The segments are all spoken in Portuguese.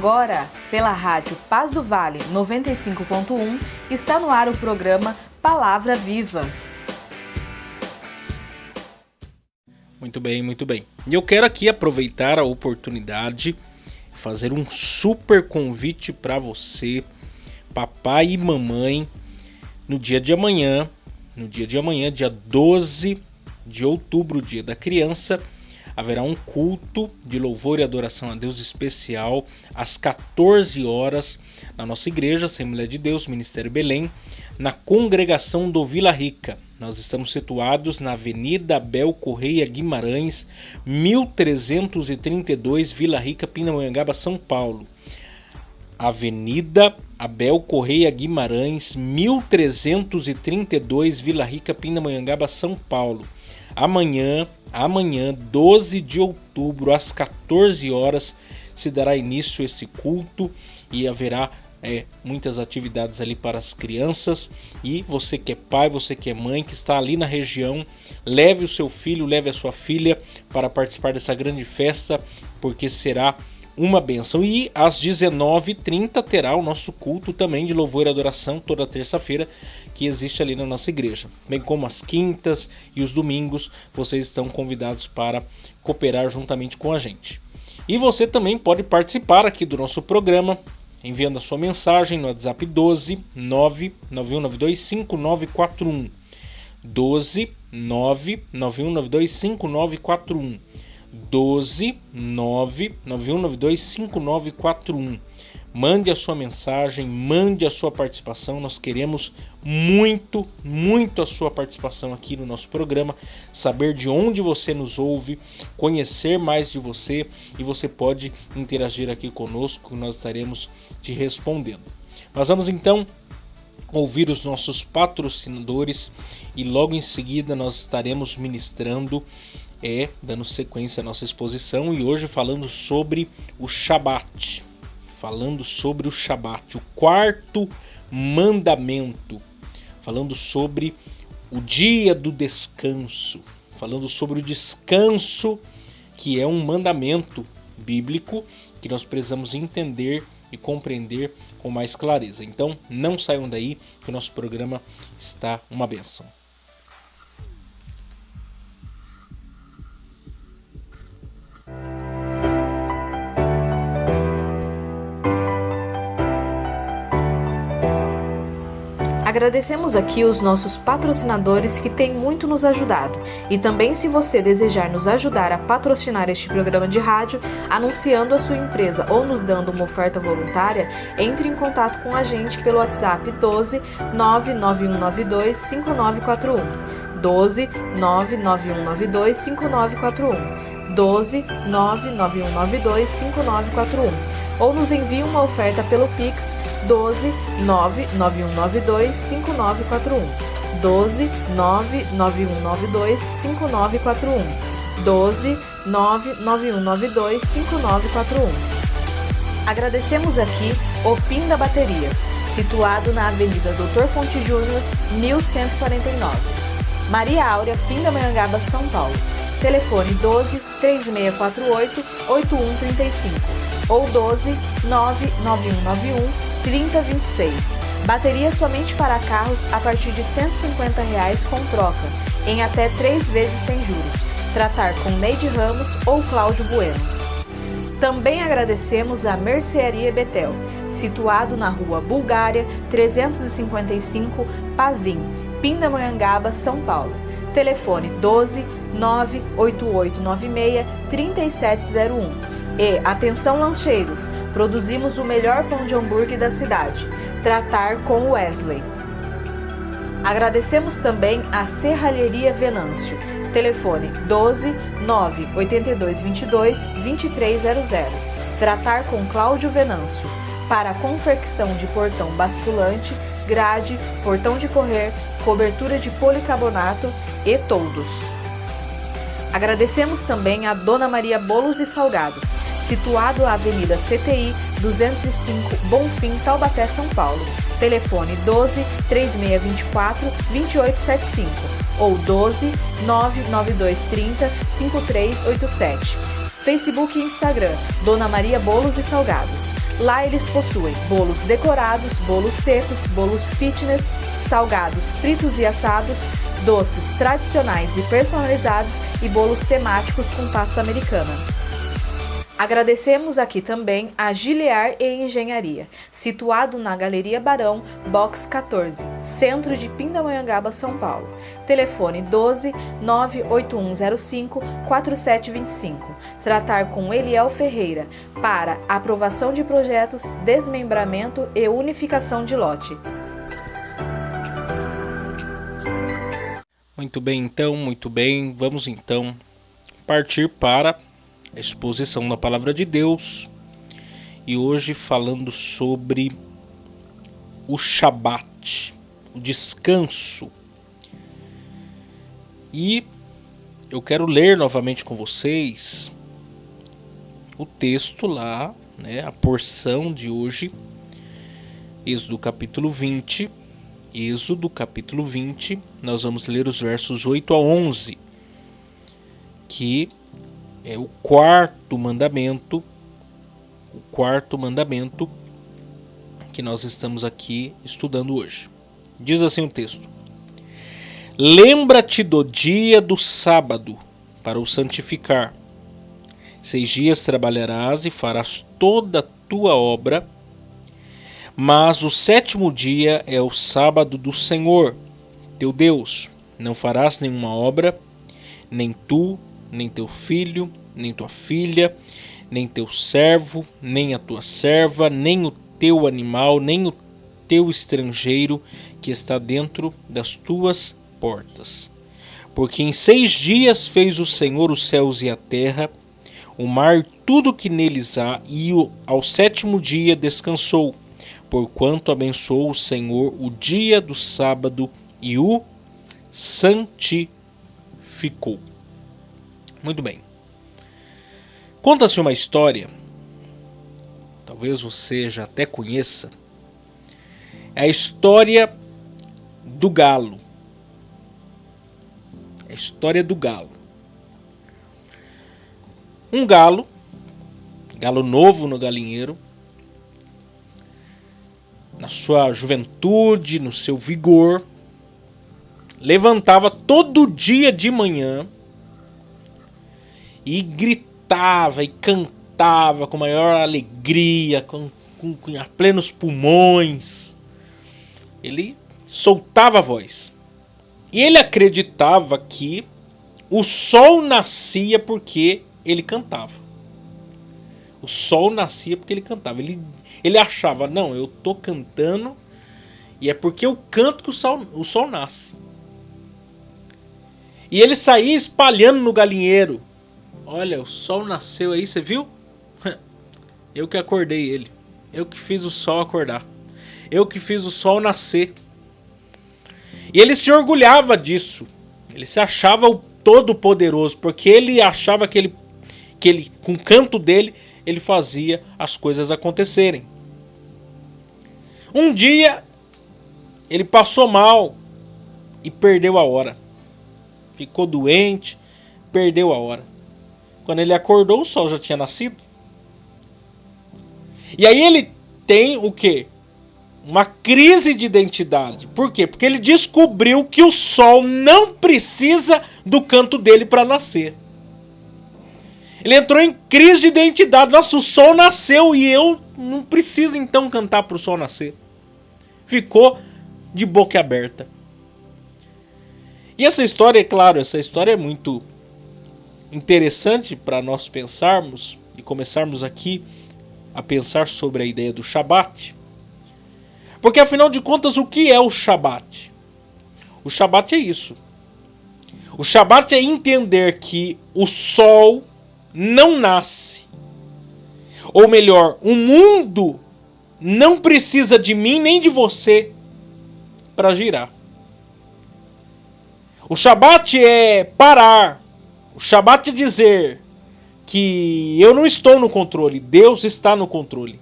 Agora, pela rádio Paz do Vale 95.1, está no ar o programa Palavra Viva. Muito bem, muito bem. E eu quero aqui aproveitar a oportunidade e fazer um super convite para você, papai e mamãe, no dia de amanhã, dia 12 de outubro, dia da criança, haverá um culto de louvor e adoração a Deus especial às 14 horas na nossa igreja, Assembleia de Deus, Ministério Belém, na congregação do Vila Rica. Nós estamos situados na Avenida Abel Correia Guimarães, 1332, Vila Rica, Pindamonhangaba, São Paulo. Avenida Abel Correia Guimarães, 1332, Vila Rica, Pindamonhangaba, São Paulo. Amanhã, 12 de outubro, às 14 horas, se dará início a esse culto e haverá muitas atividades ali para as crianças. E você que é pai, você que é mãe, que está ali na região, leve o seu filho, leve a sua filha para participar dessa grande festa, porque será uma bênção. E às 19h30 terá o nosso culto também de louvor e adoração, toda terça-feira, que existe ali na nossa igreja. Bem como as quintas e os domingos, vocês estão convidados para cooperar juntamente com a gente. E você também pode participar aqui do nosso programa, enviando a sua mensagem no WhatsApp 12 99192 5941. 12 99192 5941. 12 99192 5941. Mande a sua mensagem, mande a sua participação. Nós queremos muito a sua participação aqui no nosso programa, saber de onde você nos ouve, conhecer mais de você, e você pode interagir aqui conosco, nós estaremos te respondendo. Nós vamos então ouvir os nossos patrocinadores e logo em seguida nós estaremos ministrando, dando sequência à nossa exposição, e hoje falando sobre o Shabat. O quarto mandamento, falando sobre o dia do descanso, falando sobre o descanso, que é um mandamento bíblico que nós precisamos entender e compreender com mais clareza. Então não saiam daí, que o nosso programa está uma bênção. Agradecemos aqui os nossos patrocinadores que têm muito nos ajudado. E também, se você desejar nos ajudar a patrocinar este programa de rádio, anunciando a sua empresa ou nos dando uma oferta voluntária, entre em contato com a gente pelo WhatsApp 12 99192 5941. 12 99192 5941. 12 99192 5941. Ou nos envie uma oferta pelo Pix 12 99192 5941. 12 99192 5941. 12 99192 5941. Agradecemos aqui o Pinda Baterias, situado na Avenida Doutor Fonte Júnior, 1149. Maria Áurea, Pindamonhangaba, São Paulo. Telefone 12 3648 8135 ou 12 99191 3026. Bateria somente para carros a partir de R$ 150 com troca, em até 3 vezes sem juros. Tratar com Neide Ramos ou Cláudio Bueno. Também agradecemos a Mercearia Betel, situado na Rua Bulgária 355, Pazim, Pindamonhangaba, São Paulo. Telefone 12 98896 3701. E atenção lancheiros, produzimos o melhor pão de hambúrguer da cidade. Tratar com Wesley. Agradecemos também a Serralheria Venâncio. Telefone 12 98222 2300. Tratar com Cláudio Venâncio. Para a confecção de portão basculante, grade, portão de correr, cobertura de policarbonato e toldos. Agradecemos também a Dona Maria Bolos e Salgados, situado à Avenida CTI 205, Bonfim, Taubaté, São Paulo. Telefone 12 3624 2875 ou 12 99230 5387. Facebook e Instagram, Dona Maria Bolos e Salgados. Lá eles possuem bolos decorados, bolos secos, bolos fitness, salgados fritos e assados, doces tradicionais e personalizados e bolos temáticos com pasta americana. Agradecemos aqui também a Gilear e Engenharia, situado na Galeria Barão, Box 14, centro de Pindamonhangaba, São Paulo. Telefone 12 98105 4725. Tratar com Eliel Ferreira para aprovação de projetos, desmembramento e unificação de lote. Muito bem, então, muito bem. Vamos então partir para a exposição da Palavra de Deus. E hoje falando sobre o Shabat, o descanso. E eu quero ler novamente com vocês o texto lá, a porção de hoje, Êxodo capítulo 20. Êxodo capítulo 20, nós vamos ler os versos 8 a 11, que é o quarto mandamento que nós estamos aqui estudando hoje. Diz assim o texto: Lembra-te do dia do sábado para o santificar. 6 dias trabalharás e farás toda a tua obra, mas o 7º dia é o sábado do Senhor, teu Deus. Não farás nenhuma obra, nem tu, nem teu filho, nem tua filha, nem teu servo, nem a tua serva, nem o teu animal, nem o teu estrangeiro que está dentro das tuas portas. Porque em 6 dias fez o Senhor os céus e a terra, o mar e tudo que neles há, e ao 7º dia descansou. Porquanto abençoou o Senhor o dia do sábado e o santificou. Muito bem. Conta-se uma história, talvez você já até conheça, é a história do galo. É a história do galo. Um galo novo no galinheiro, na sua juventude, no seu vigor, levantava todo dia de manhã e gritava e cantava com maior alegria, a plenos pulmões. Ele soltava a voz. E ele acreditava que o sol nascia porque ele cantava. O sol nascia porque ele cantava. Ele achava, não, eu tô cantando e é porque eu canto que o sol nasce. E ele saía espalhando no galinheiro. Olha, o sol nasceu aí, você viu? Eu que acordei ele. Eu que fiz o sol acordar. Eu que fiz o sol nascer. E ele se orgulhava disso. Ele se achava o todo-poderoso, porque ele achava que ele, com o canto dele, ele fazia as coisas acontecerem. Um dia, ele passou mal e perdeu a hora. Ficou doente, perdeu a hora. Quando ele acordou, o sol já tinha nascido. E aí ele tem o quê? Uma crise de identidade. Por quê? Porque ele descobriu que o sol não precisa do canto dele para nascer. Ele entrou em crise de identidade. Nossa, o sol nasceu e eu não preciso então cantar para o sol nascer. Ficou de boca aberta. E essa história, é claro, essa história é muito interessante para nós pensarmos e começarmos aqui a pensar sobre a ideia do Shabat. Porque afinal de contas, o que é o Shabat? O Shabat é isso. O Shabat é entender que o sol não nasce. Ou melhor, o mundo não precisa de mim nem de você para girar. O Shabat é parar. O Shabat é dizer que eu não estou no controle, Deus está no controle.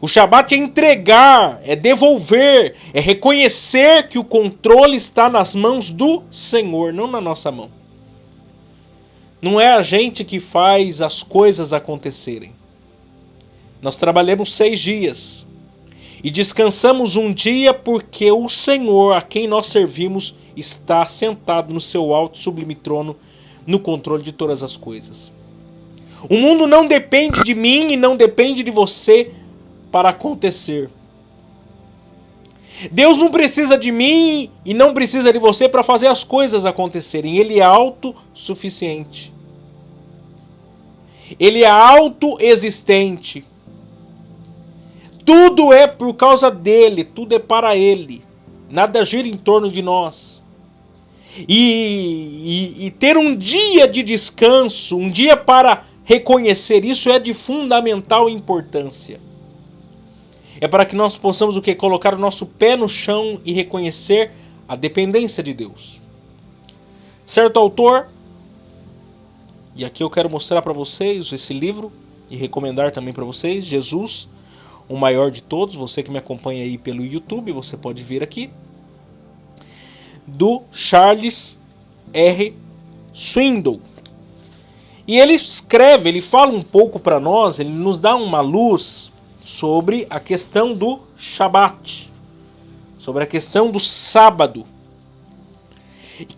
O Shabat é entregar, é devolver, é reconhecer que o controle está nas mãos do Senhor, não na nossa mão. Não é a gente que faz as coisas acontecerem. Nós trabalhamos 6 dias e descansamos um dia porque o Senhor, a quem nós servimos, está sentado no seu alto sublime trono, no controle de todas as coisas. O mundo não depende de mim e não depende de você para acontecer. Deus não precisa de mim e não precisa de você para fazer as coisas acontecerem. Ele é autossuficiente. Ele é autoexistente. Tudo é por causa dele, tudo é para ele. Nada gira em torno de nós. E ter um dia de descanso, um dia para reconhecer isso é de fundamental importância. É para que nós possamos o quê? Colocar o nosso pé no chão e reconhecer a dependência de Deus. Certo autor, e aqui eu quero mostrar para vocês esse livro e recomendar também para vocês, Jesus, o maior de todos. Você que me acompanha aí pelo YouTube, você pode ver aqui, do Charles R. Swindoll. E ele escreve, ele fala um pouco para nós, ele nos dá uma luz sobre a questão do Shabat, sobre a questão do sábado,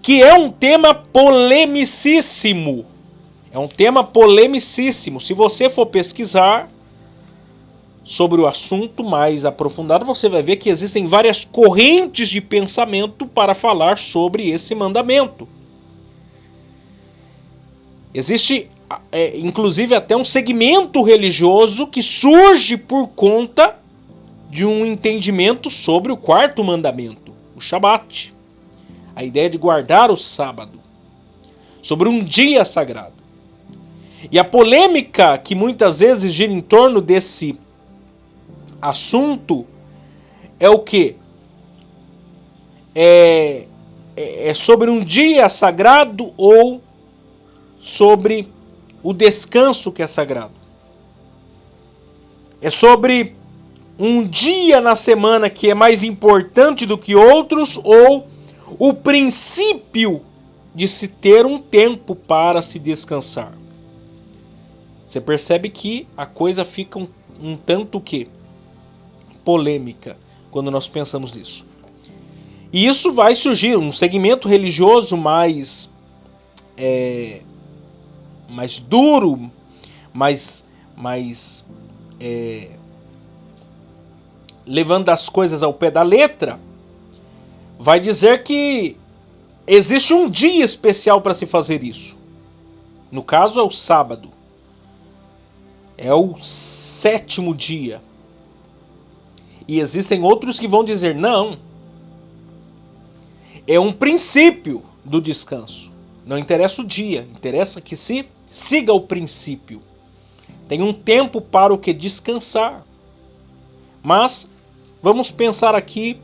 que é um tema polemicíssimo. É um tema polemicíssimo. Se você for pesquisar sobre o assunto mais aprofundado, você vai ver que existem várias correntes de pensamento para falar sobre esse mandamento. Existe, inclusive, até um segmento religioso que surge por conta de um entendimento sobre o 4º mandamento, o Shabat. A ideia de guardar o sábado, sobre um dia sagrado. E a polêmica que muitas vezes gira em torno desse assunto é o quê? É sobre um dia sagrado ou sobre o descanso que é sagrado. É sobre um dia na semana que é mais importante do que outros ou o princípio de se ter um tempo para se descansar. Você percebe que a coisa fica um tanto que polêmica quando nós pensamos nisso. E isso vai surgir um segmento religioso mais duro, mais levando as coisas ao pé da letra, vai dizer que existe um dia especial para se fazer isso. No caso é o sábado. É o 7º dia. E existem outros que vão dizer não. É um princípio do descanso. Não interessa o dia, interessa que se siga o princípio. Tem um tempo para o que descansar. Mas vamos pensar aqui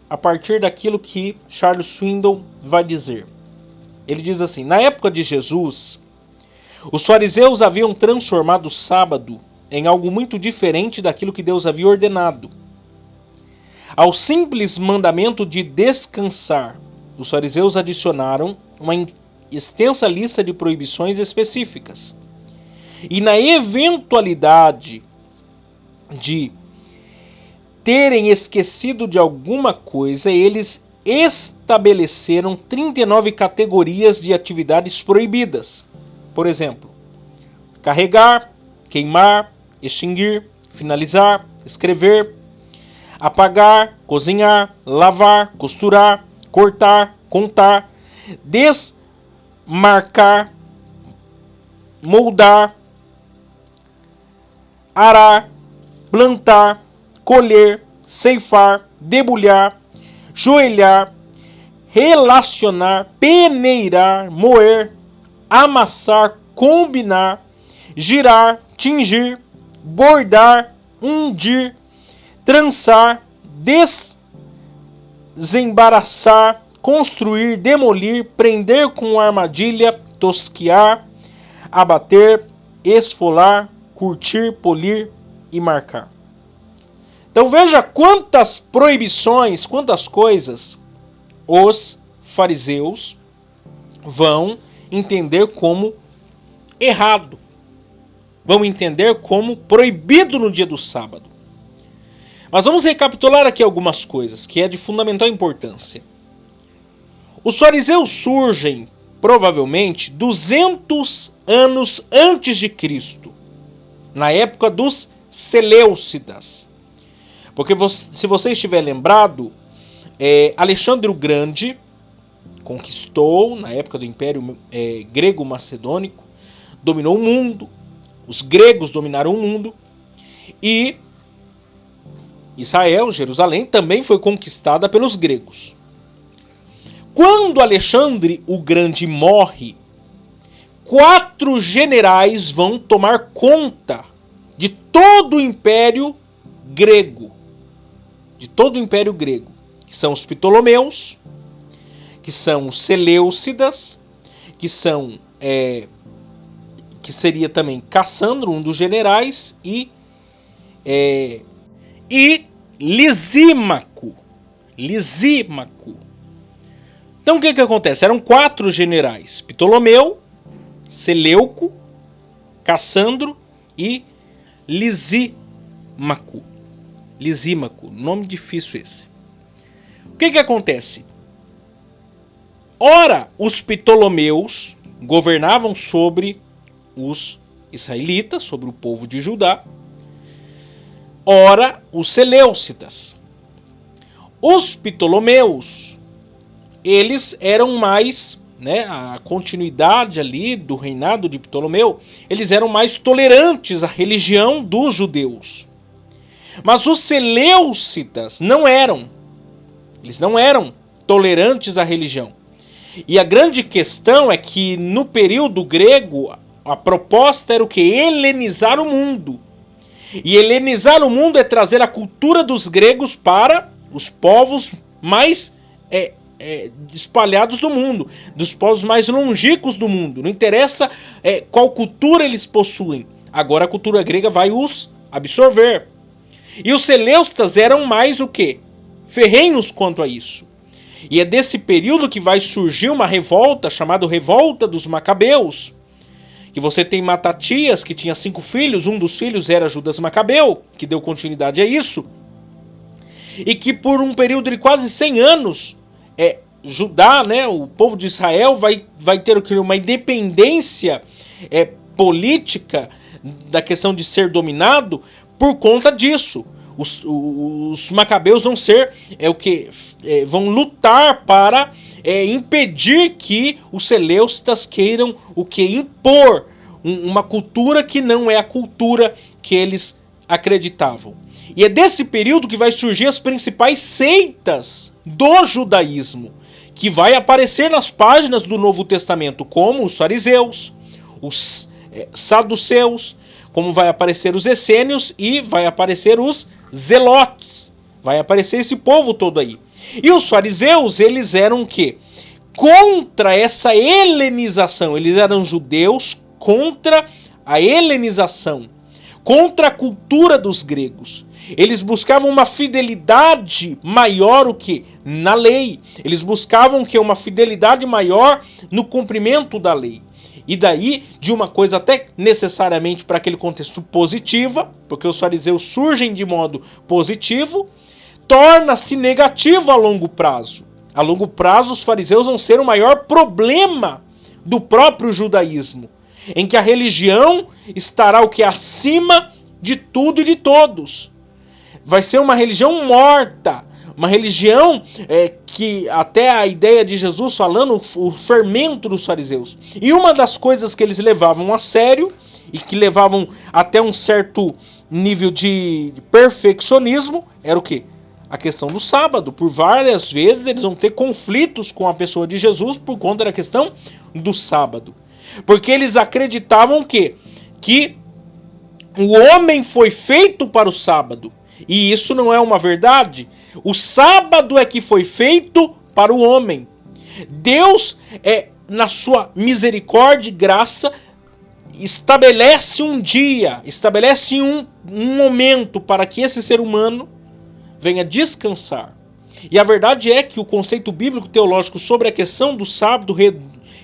a partir daquilo que Charles Swindoll vai dizer. Ele diz assim: na época de Jesus, os fariseus haviam transformado o sábado em algo muito diferente daquilo que Deus havia ordenado. Ao simples mandamento de descansar, os fariseus adicionaram uma extensa lista de proibições específicas. E na eventualidade de terem esquecido de alguma coisa, eles estabeleceram 39 categorias de atividades proibidas. Por exemplo, carregar, queimar, extinguir, finalizar, escrever, apagar, cozinhar, lavar, costurar, cortar, contar, desmarcar, moldar, arar, plantar, colher, ceifar, debulhar, joelhar, relacionar, peneirar, moer, amassar, combinar, girar, tingir, bordar, undir, trançar, desembaraçar, construir, demolir, prender com armadilha, tosquiar, abater, esfolar, curtir, polir e marcar. Então veja quantas proibições, quantas coisas os fariseus vão entender como errado. Vão entender como proibido no dia do sábado. Mas vamos recapitular aqui algumas coisas que é de fundamental importância. Os fariseus surgem, provavelmente, 200 anos antes de Cristo, na época dos Seleucidas. Porque se você estiver lembrado, Alexandre o Grande conquistou, na época do Império Grego-Macedônico, dominou o mundo, os gregos dominaram o mundo, e Israel, Jerusalém, também foi conquistada pelos gregos. Quando Alexandre o Grande morre, 4 generais vão tomar conta de todo o Império Grego. De todo o Império Grego. Que são os Ptolomeus, que são os Seleucidas, que seria também Cassandro, um dos generais, e Lisímaco. Então o que acontece? Eram 4 generais: Ptolomeu, Seleuco, Cassandro e Lisímaco. Nome difícil esse. O que acontece? Ora, os Ptolomeus governavam sobre os israelitas, sobre o povo de Judá. Ora, os Seleucidas. Os Ptolomeus, eles eram mais, a continuidade ali do reinado de Ptolomeu, eles eram mais tolerantes à religião dos judeus. Mas os Seleucidas não eram. Eles não eram tolerantes à religião. E a grande questão é que no período grego, a proposta era o quê? Helenizar o mundo. E helenizar o mundo é trazer a cultura dos gregos para os povos mais espalhados do mundo, dos povos mais longínquos do mundo. Não interessa qual cultura eles possuem. Agora a cultura grega vai os absorver. E os Seleucidas eram mais o quê? Ferrenhos quanto a isso. E é desse período que vai surgir uma revolta chamada Revolta dos Macabeus. Que você tem Matatias, que tinha 5 filhos, um dos filhos era Judas Macabeu, que deu continuidade a isso. E que por um período de quase 100 anos, Judá, o povo de Israel, vai ter uma independência política da questão de ser dominado por conta disso. Os macabeus vão ser vão lutar para impedir que os Seleucidas queiram impor uma cultura que não é a cultura que eles acreditavam. E é desse período que vai surgir as principais seitas do judaísmo, que vai aparecer nas páginas do Novo Testamento, como os fariseus, os saduceus, como vai aparecer os essênios e vai aparecer os zelotes. Vai aparecer esse povo todo aí. E os fariseus, eles eram o quê? Contra essa helenização. Eles eram judeus contra a helenização, contra a cultura dos gregos. Eles buscavam uma fidelidade maior o que? Na lei. Eles buscavam que uma fidelidade maior no cumprimento da lei. E daí, de uma coisa até necessariamente para aquele contexto positiva, porque os fariseus surgem de modo positivo, torna-se negativo a longo prazo. A longo prazo, os fariseus vão ser o maior problema do próprio judaísmo, em que a religião estará o que? Acima de tudo e de todos. Vai ser uma religião morta, uma religião que até a ideia de Jesus falando o fermento dos fariseus. E uma das coisas que eles levavam a sério e que levavam até um certo nível de perfeccionismo era o quê? A questão do sábado. Por várias vezes eles vão ter conflitos com a pessoa de Jesus por conta da questão do sábado. Porque eles acreditavam que o homem foi feito para o sábado. E isso não é uma verdade. O sábado é que foi feito para o homem. Deus, na sua misericórdia e graça, estabelece um dia, estabelece um momento para que esse ser humano venha descansar. E a verdade é que o conceito bíblico teológico sobre a questão do sábado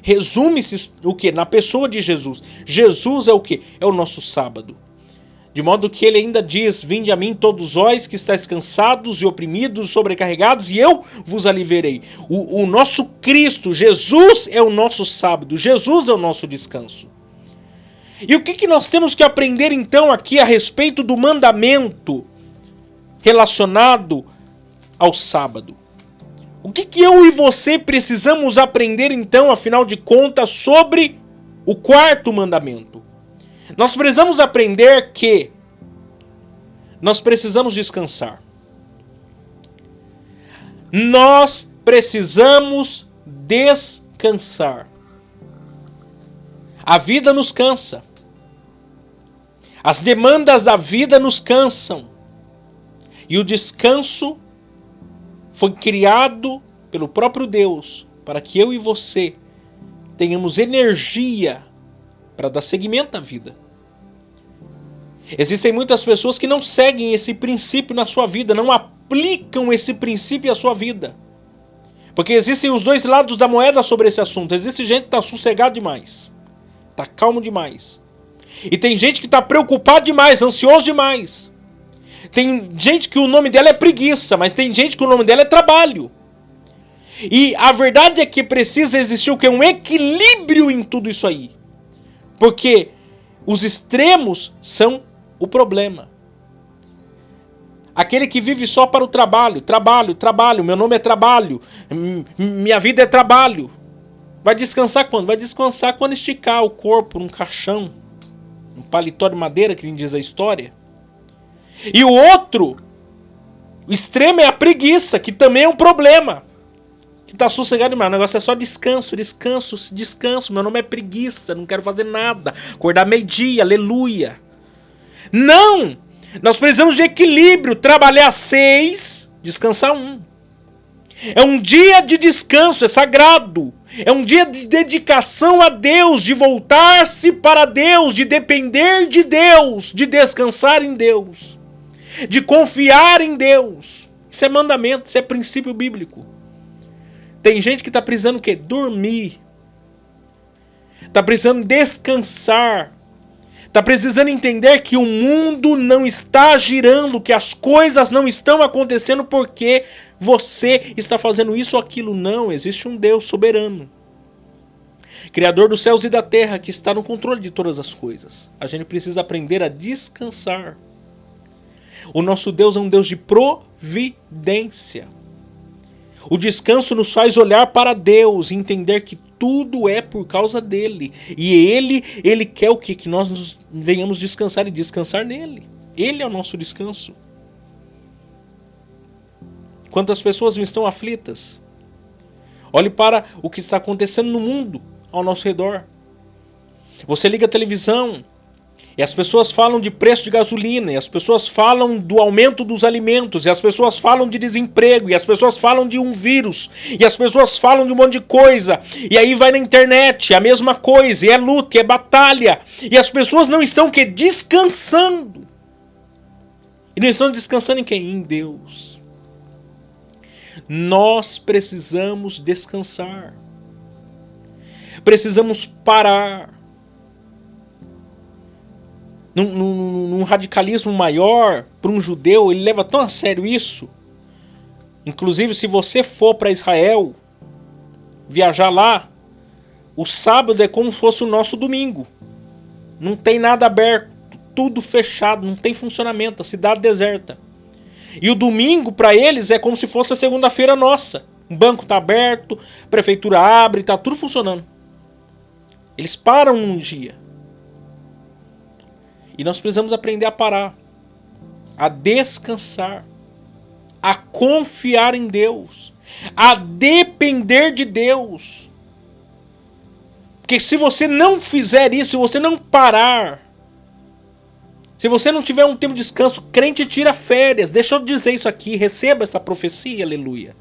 resume-se o quê? Na pessoa de Jesus. Jesus é o quê? É o nosso sábado. De modo que ele ainda diz: vinde a mim todos vós que estáis cansados e oprimidos, sobrecarregados, e eu vos aliviarei. O nosso Cristo, Jesus, é o nosso sábado. Jesus é o nosso descanso. E o que nós temos que aprender então aqui a respeito do mandamento relacionado ao sábado? O que eu e você precisamos aprender então, afinal de contas, sobre o quarto mandamento? Nós precisamos aprender que nós precisamos descansar. Nós precisamos descansar. A vida nos cansa. As demandas da vida nos cansam. E o descanso foi criado pelo próprio Deus para que eu e você tenhamos energia para dar seguimento à vida. Existem muitas pessoas que não seguem esse princípio na sua vida, não aplicam esse princípio à sua vida. Porque existem os dois lados da moeda sobre esse assunto. Existe gente que está sossegado demais, está calmo demais. E tem gente que está preocupado demais, ansioso demais. Tem gente que o nome dela é preguiça, mas tem gente que o nome dela é trabalho. E a verdade é que precisa existir o quê? Um equilíbrio em tudo isso aí. Porque os extremos são o problema. Aquele que vive só para o trabalho, trabalho, meu nome é trabalho, minha vida é trabalho. Vai descansar quando? Vai descansar quando esticar o corpo num caixão, um paletó de madeira, que nem diz a história. E o outro, o extremo, é a preguiça, que também é um problema. Que tá sossegado demais. O negócio é só descanso. Meu nome é preguiça, não quero fazer nada. Acordar meio-dia, aleluia. Não! Nós precisamos de equilíbrio. Trabalhar 6, descansar 1. É um dia de descanso, é sagrado. É um dia de dedicação a Deus, de voltar-se para Deus, de depender de Deus, de descansar em Deus, de confiar em Deus. Isso é mandamento, isso é princípio bíblico. Tem gente que está precisando o quê? Dormir. Está precisando descansar. Está precisando entender que o mundo não está girando, que as coisas não estão acontecendo porque você está fazendo isso ou aquilo. Não, existe um Deus soberano, Criador dos céus e da terra, que está no controle de todas as coisas. A gente precisa aprender a descansar. O nosso Deus é um Deus de providência. O descanso nos faz olhar para Deus e entender que tudo é por causa dele. E ele quer o quê? Que nós venhamos descansar e descansar nele. Ele é o nosso descanso. Quantas pessoas estão aflitas? Olhe para o que está acontecendo no mundo ao nosso redor. Você liga a televisão e as pessoas falam de preço de gasolina, e as pessoas falam do aumento dos alimentos, e as pessoas falam de desemprego, e as pessoas falam de um vírus, e as pessoas falam de um monte de coisa, e aí vai na internet, é a mesma coisa, e é luta, é batalha, e as pessoas não estão o quê? Descansando. E não estão descansando em quem? Em Deus. Nós precisamos descansar. Precisamos parar. Num radicalismo maior, para um judeu, ele leva tão a sério isso. Inclusive, se você for para Israel, viajar lá, o sábado é como se fosse o nosso domingo. Não tem nada aberto, tudo fechado, não tem funcionamento, a cidade deserta. E o domingo, para eles, é como se fosse a segunda-feira nossa. O banco está aberto, a prefeitura abre, está tudo funcionando. Eles param num dia. E nós precisamos aprender a parar, a descansar, a confiar em Deus, a depender de Deus. Porque se você não fizer isso, se você não parar, se você não tiver um tempo de descanso, crente tira férias. Deixa eu dizer isso aqui, receba essa profecia, aleluia.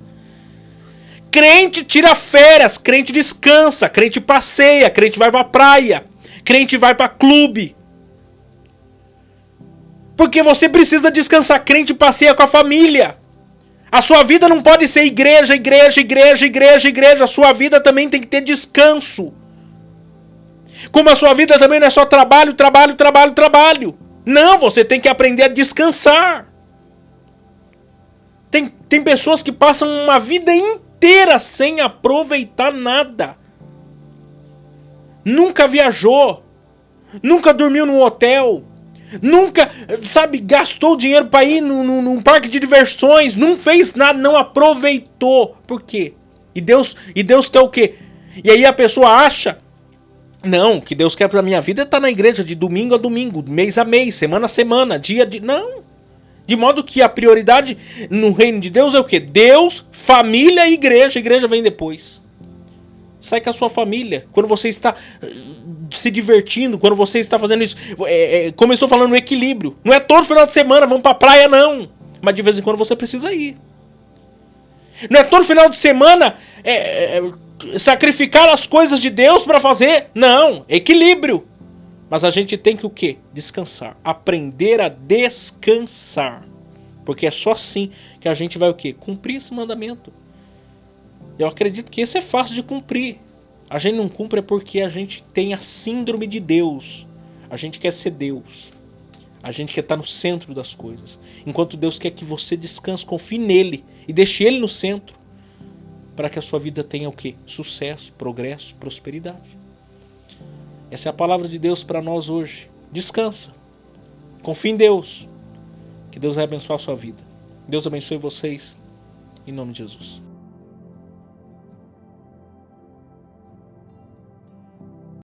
Crente tira férias, crente descansa, crente passeia, crente vai pra praia, crente vai pra clube. Porque você precisa descansar. Crente passeia com a família. A sua vida não pode ser igreja, igreja, igreja, igreja, igreja. A sua vida também tem que ter descanso. Como a sua vida também não é só trabalho, trabalho, trabalho, trabalho. Não, você tem que aprender a descansar. Tem pessoas que passam uma vida inteira sem aproveitar nada. Nunca viajou. Nunca dormiu num hotel. Nunca, gastou dinheiro para ir num parque de diversões. Não fez nada, não aproveitou. Por quê? E Deus quer o quê? E aí a pessoa acha... Não, o que Deus quer pra minha vida é estar na igreja de domingo a domingo, mês a mês, semana a semana, dia a dia. Não. De modo que a prioridade no reino de Deus é o quê? Deus, família e igreja. A igreja vem depois. Sai com a sua família. Quando você está se divertindo, quando você está fazendo isso. Como eu estou falando, o equilíbrio. Não é todo final de semana, vamos pra praia, não. Mas de vez em quando você precisa ir. Não é todo final de semana... sacrificar as coisas de Deus para fazer. Não, equilíbrio. Mas a gente tem que o quê? Descansar. Aprender a descansar. Porque é só assim que a gente vai o quê? Cumprir esse mandamento. Eu acredito que esse é fácil de cumprir. A gente não cumpre porque a gente tem a síndrome de Deus. A gente quer ser Deus. A gente quer estar no centro das coisas. Enquanto Deus quer que você descanse, confie nele e deixe ele no centro. Para que a sua vida tenha o quê? Sucesso, progresso, prosperidade. Essa é a palavra de Deus para nós hoje. Descansa. Confie em Deus. Que Deus vai abençoar a sua vida. Deus abençoe vocês. Em nome de Jesus.